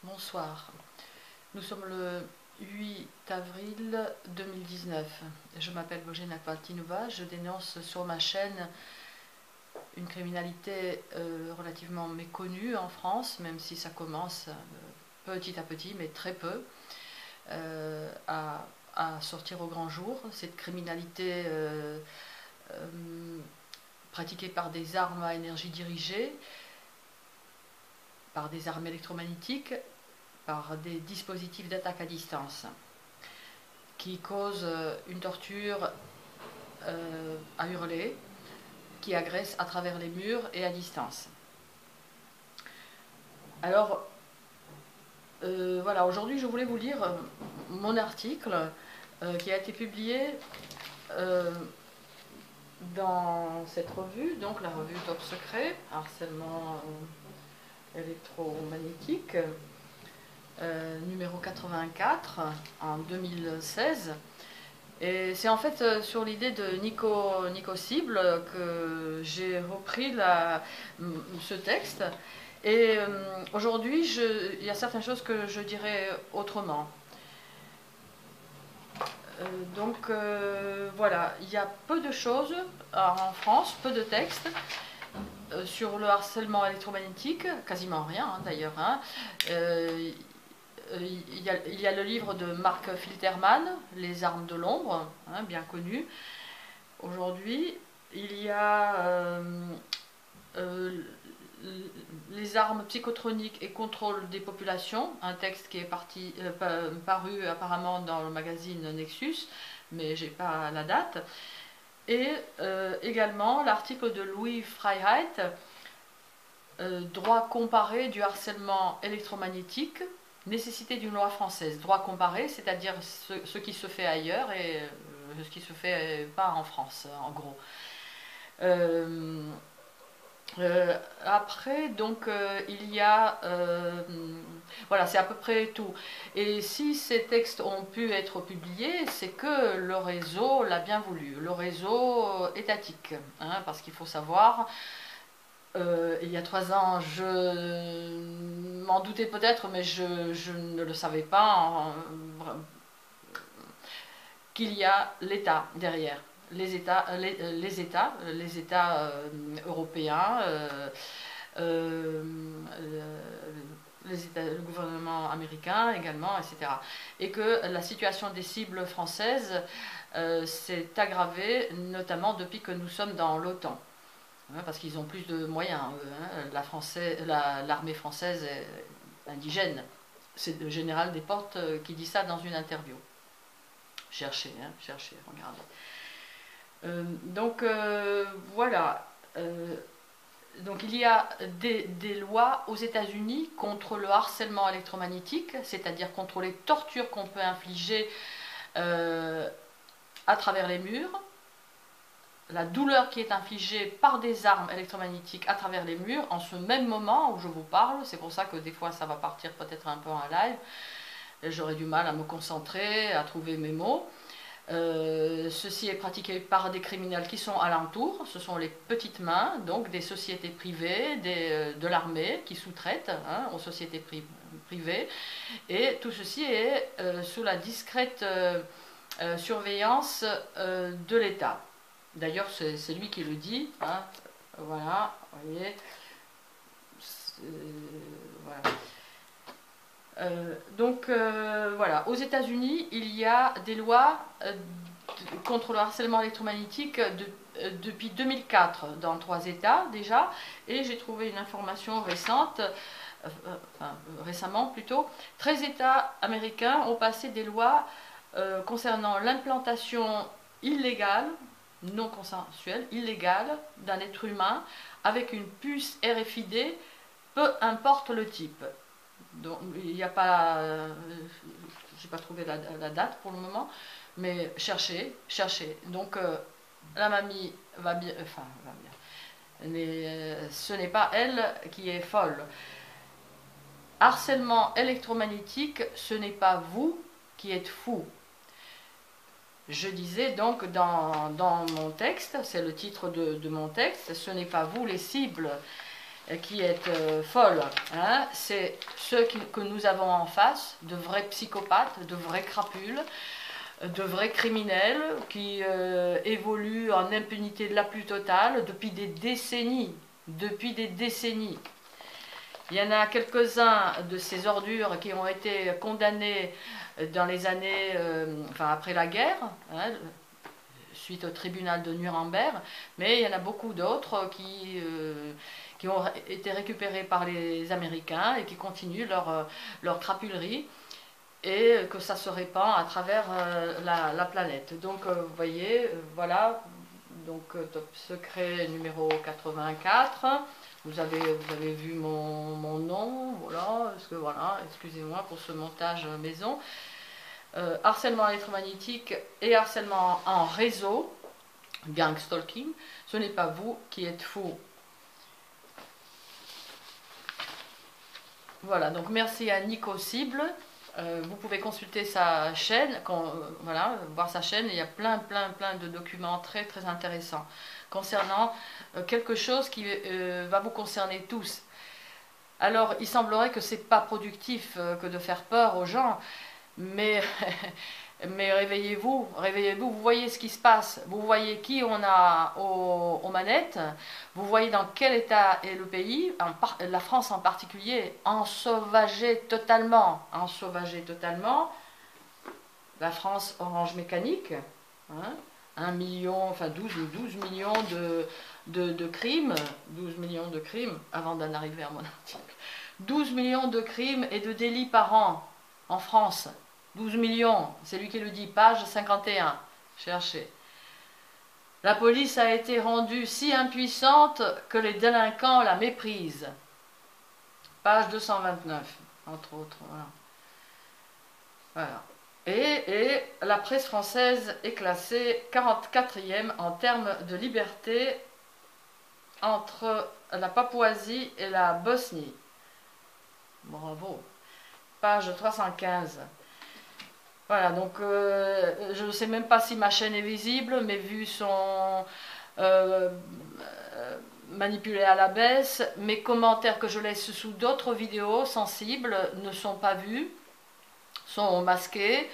Bonsoir. Nous sommes le 8 avril 2019. Je m'appelle Bojena Patinova. Je dénonce sur ma chaîne une criminalité relativement méconnue en France, même si ça commence petit à petit, mais très peu, à sortir au grand jour. Cette criminalité pratiquée par des armes à énergie dirigée, par des armes électromagnétiques, par des dispositifs d'attaque à distance qui causent une torture à hurler, qui agresse à travers les murs et à distance. Alors, voilà, aujourd'hui je voulais vous lire mon article qui a été publié dans cette revue, donc la revue Top Secret, harcèlement électromagnétique, numéro 84 en 2016. Et c'est en fait sur l'idée de Nico Cible que j'ai repris ce texte. Et aujourd'hui, il y a certaines choses que je dirais autrement. Voilà, il y a peu de choses en France, peu de textes sur le harcèlement électromagnétique, quasiment rien d'ailleurs. Il y a le livre de Mark Filterman, Les armes de l'ombre, bien connu. Aujourd'hui, il y a Les armes psychotroniques et contrôle des populations, un texte qui est paru apparemment dans le magazine Nexus, mais j'ai pas la date. Et également l'article de Louis Freiheit, droit comparé du harcèlement électromagnétique, nécessité d'une loi française. Droit comparé, c'est-à-dire ce qui se fait ailleurs et ce qui se fait pas en France, en gros. Après, donc, il y a... voilà, c'est à peu près tout. Et si ces textes ont pu être publiés, c'est que le réseau l'a bien voulu. Le réseau étatique, parce qu'il faut savoir... il y a 3 ans, je m'en doutais peut-être, mais je ne le savais pas, qu'il y a l'État derrière. Les États européens, le gouvernement américain également, etc. Et que la situation des cibles françaises s'est aggravée, notamment depuis que nous sommes dans l'OTAN. Parce qu'ils ont plus de moyens. L'armée française est indigène. C'est le général Desportes qui dit ça dans une interview. Cherchez, regardez. Voilà. Donc il y a des lois aux États-Unis contre le harcèlement électromagnétique, c'est-à-dire contre les tortures qu'on peut infliger à travers les murs, la douleur qui est infligée par des armes électromagnétiques à travers les murs en ce même moment où je vous parle. C'est pour ça que des fois ça va partir peut-être un peu en live. J'aurai du mal à me concentrer, à trouver mes mots. Ceci est pratiqué par des criminels qui sont alentours. Ce sont les petites mains, donc des sociétés privées, de l'armée qui sous-traitent aux sociétés privées. Et tout ceci est sous la discrète surveillance de l'État. D'ailleurs, c'est lui qui le dit. Voilà, vous voyez. Voilà. Voilà. Aux États-Unis, il y a des lois contre le harcèlement électromagnétique depuis 2004 dans 3 États déjà. Et j'ai trouvé une information récemment plutôt. 13 États américains ont passé des lois concernant l'implantation illégale, non consensuelle, illégale d'un être humain avec une puce RFID, peu importe le type. Donc, il n'y a pas... j'ai pas trouvé la date pour le moment, mais cherchez. Donc, la mamie va bien... Enfin, va bien. Mais ce n'est pas elle qui est folle. Harcèlement électromagnétique, ce n'est pas vous qui êtes fou. Je disais donc dans mon texte, c'est le titre de mon texte, ce n'est pas vous les cibles. qui est folle, hein, c'est ceux que nous avons en face, de vrais psychopathes, de vrais crapules, de vrais criminels qui évoluent en impunité la plus totale depuis des décennies. Depuis des décennies. Il y en a quelques-uns de ces ordures qui ont été condamnés dans les années, enfin après la guerre, hein, suite au tribunal de Nuremberg, mais il y en a beaucoup d'autres qui ont été récupérés par les Américains et qui continuent leur crapulerie et que ça se répand à travers la planète. Donc vous voyez, voilà, donc Top Secret numéro 84. Vous avez vu mon nom, voilà, parce que voilà, excusez-moi pour ce montage maison. Harcèlement électromagnétique et harcèlement en réseau, gang stalking, ce n'est pas vous qui êtes fou. Voilà, donc merci à Nico Cible. Vous pouvez consulter sa chaîne, voilà, voir sa chaîne, il y a plein de documents très intéressants concernant quelque chose qui va vous concerner tous. Alors, il semblerait que c'est pas productif que de faire peur aux gens, mais, mais réveillez-vous, réveillez-vous, vous voyez ce qui se passe, vous voyez qui on a aux manettes, vous voyez dans quel état est le pays, la France en particulier, ensauvagée totalement, la France Orange Mécanique, hein, 1 million, enfin 12 millions de crimes, 12 millions de crimes, avant d'en arriver à mon article, 12 millions de crimes et de délits par an en France. 12 millions, c'est lui qui le dit, page 51, cherchez. La police a été rendue si impuissante que les délinquants la méprisent. Page 229, entre autres, voilà. Voilà. Et la presse française est classée 44e en termes de liberté entre la Papouasie et la Bosnie. Bravo. Page 315. Voilà, donc je ne sais même pas si ma chaîne est visible, mes vues sont manipulées à la baisse. Mes commentaires que je laisse sous d'autres vidéos sensibles ne sont pas vus, sont masqués.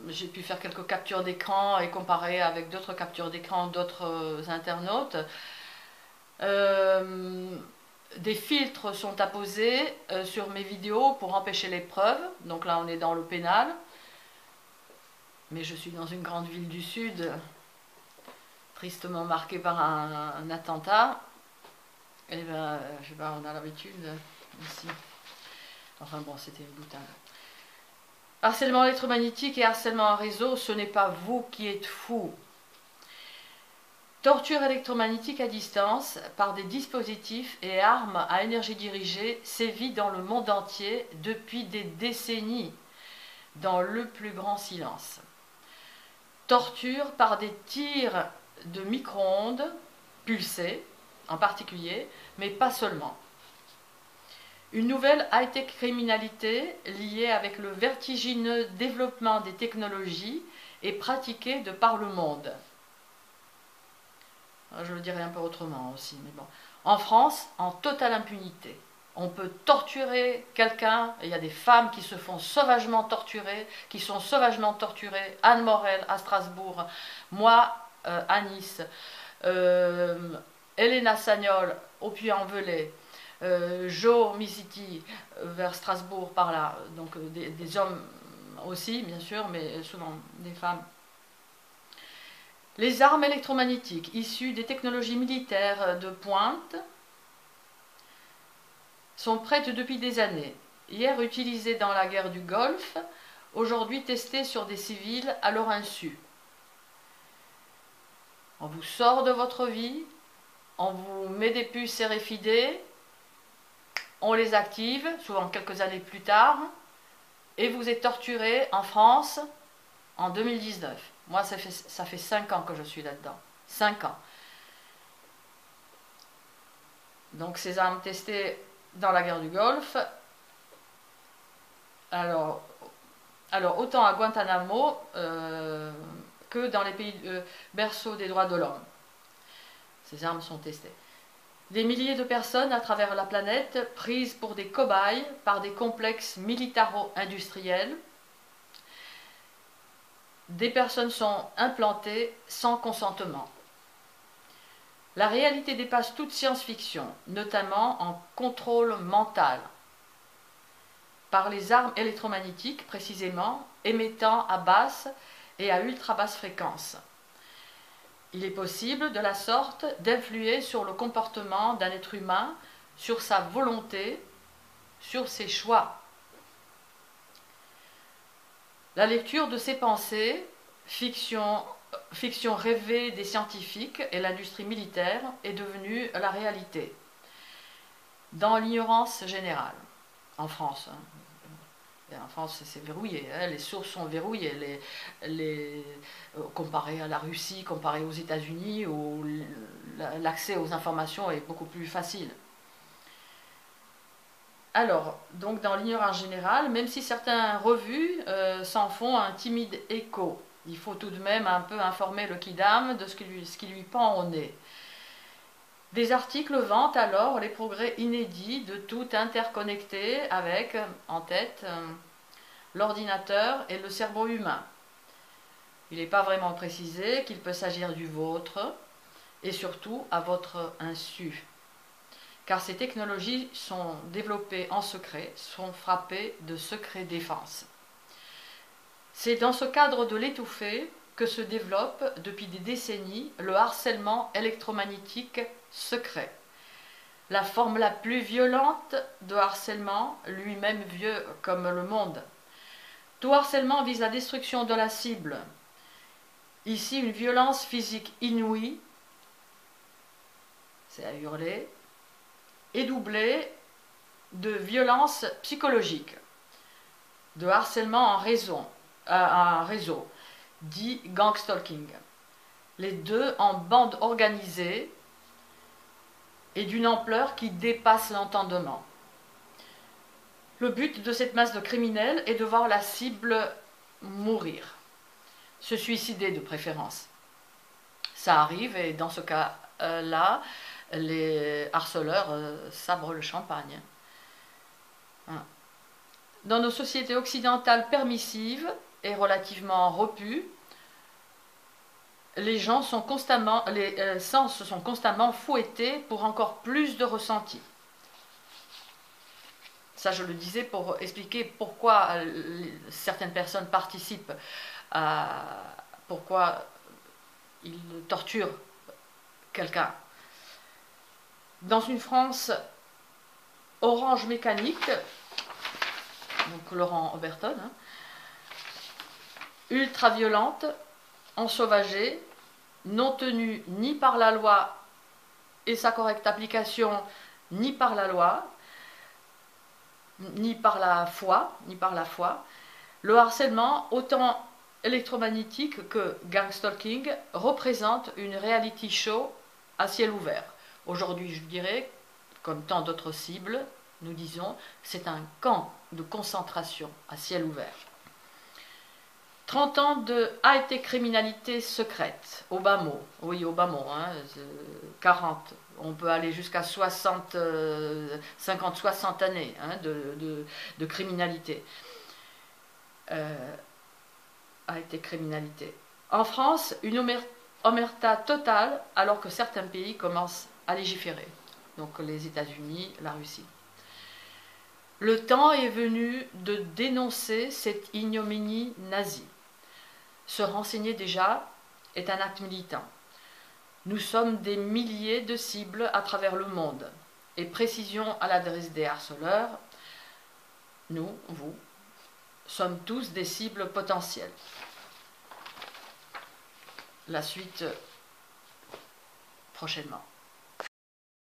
J'ai pu faire quelques captures d'écran et comparer avec d'autres captures d'écran d'autres internautes. Des filtres sont apposés sur mes vidéos pour empêcher les preuves. Donc là, on est dans le pénal. Mais je suis dans une grande ville du Sud, tristement marquée par un attentat. Et ben, je sais pas, on a l'habitude ici. Enfin bon, c'était brutal. Harcèlement électromagnétique et harcèlement en réseau, ce n'est pas vous qui êtes fou. Torture électromagnétique à distance par des dispositifs et armes à énergie dirigée sévit dans le monde entier depuis des décennies, dans le plus grand silence. Torture par des tirs de micro-ondes pulsés, en particulier, mais pas seulement. Une nouvelle high-tech criminalité liée avec le vertigineux développement des technologies est pratiquée de par le monde. Je le dirais un peu autrement aussi, mais bon. En France, en totale impunité. On peut torturer quelqu'un, il y a des femmes qui se font sauvagement torturer, qui sont sauvagement torturées. Anne Morel à Strasbourg, moi à Nice, Elena Sagnol au Puy-en-Velay, Joe Misiti vers Strasbourg par là, donc des hommes aussi bien sûr, mais souvent des femmes. Les armes électromagnétiques issues des technologies militaires de pointe sont prêtes depuis des années. Hier utilisées dans la guerre du Golfe, aujourd'hui testées sur des civils à leur insu. On vous sort de votre vie, on vous met des puces RFID, on les active, souvent quelques années plus tard, et vous êtes torturé en France en 2019. Moi, ça fait 5 ans que je suis là-dedans. 5 ans. Donc, ces armes testées dans la guerre du Golfe. Alors autant à Guantanamo que dans les pays berceaux des droits de l'homme. Ces armes sont testées. Des milliers de personnes à travers la planète prises pour des cobayes par des complexes militaro-industriels. Des personnes sont implantées sans consentement. La réalité dépasse toute science-fiction, notamment en contrôle mental, par les armes électromagnétiques précisément, émettant à basse et à ultra basse fréquence. Il est possible de la sorte d'influer sur le comportement d'un être humain, sur sa volonté, sur ses choix. La lecture de ces pensées, fiction rêvée des scientifiques et l'industrie militaire, est devenue la réalité. Dans l'ignorance générale, en France. En France, c'est verrouillé, hein, les sources sont verrouillées. Comparé à la Russie, comparé aux États-Unis, où l'accès aux informations est beaucoup plus facile. Alors, donc dans l'ignorance générale, même si certaines revues s'en font un timide écho, il faut tout de même un peu informer le kidam de ce qui lui pend au nez. Des articles vantent alors les progrès inédits de tout interconnecté avec, en tête, l'ordinateur et le cerveau humain. Il n'est pas vraiment précisé qu'il peut s'agir du vôtre et surtout à votre insu. Car ces technologies sont développées en secret, sont frappées de secret défense. C'est dans ce cadre de l'étouffé que se développe depuis des décennies le harcèlement électromagnétique secret. La forme la plus violente de harcèlement, lui-même vieux comme le monde. Tout harcèlement vise la destruction de la cible. Ici, une violence physique inouïe, c'est à hurler, est doublée de violence psychologique, de harcèlement en réseau, dit gangstalking. Les deux en bande organisée et d'une ampleur qui dépasse l'entendement. Le but de cette masse de criminels est de voir la cible mourir, se suicider de préférence. Ça arrive et dans ce cas-là, les harceleurs sabrent le champagne. Dans nos sociétés occidentales permissives et relativement repues, les sens sont constamment fouettés pour encore plus de ressenti. Ça, je le disais pour expliquer pourquoi certaines personnes participent pourquoi ils torturent quelqu'un. Dans une France orange mécanique, donc Laurent Oberton, ultra violente, ensauvagée, non tenue ni par la loi et sa correcte application, ni par la loi, ni par la foi, le harcèlement, autant électromagnétique que gangstalking, représente une reality show à ciel ouvert. Aujourd'hui, je dirais, comme tant d'autres cibles, nous disons, c'est un camp de concentration à ciel ouvert. 30 ans de high-tech criminalité secrète, au bas mot, oui au bas mot, 40, on peut aller jusqu'à 50-60 années de criminalité. High-tech criminalité. En France, une omerta totale alors que certains pays commencent à légiférer, donc les États-Unis, la Russie. Le temps est venu de dénoncer cette ignominie nazie. Se renseigner déjà est un acte militant. Nous sommes des milliers de cibles à travers le monde. Et précision à l'adresse des harceleurs, nous, vous, sommes tous des cibles potentielles. La suite prochainement.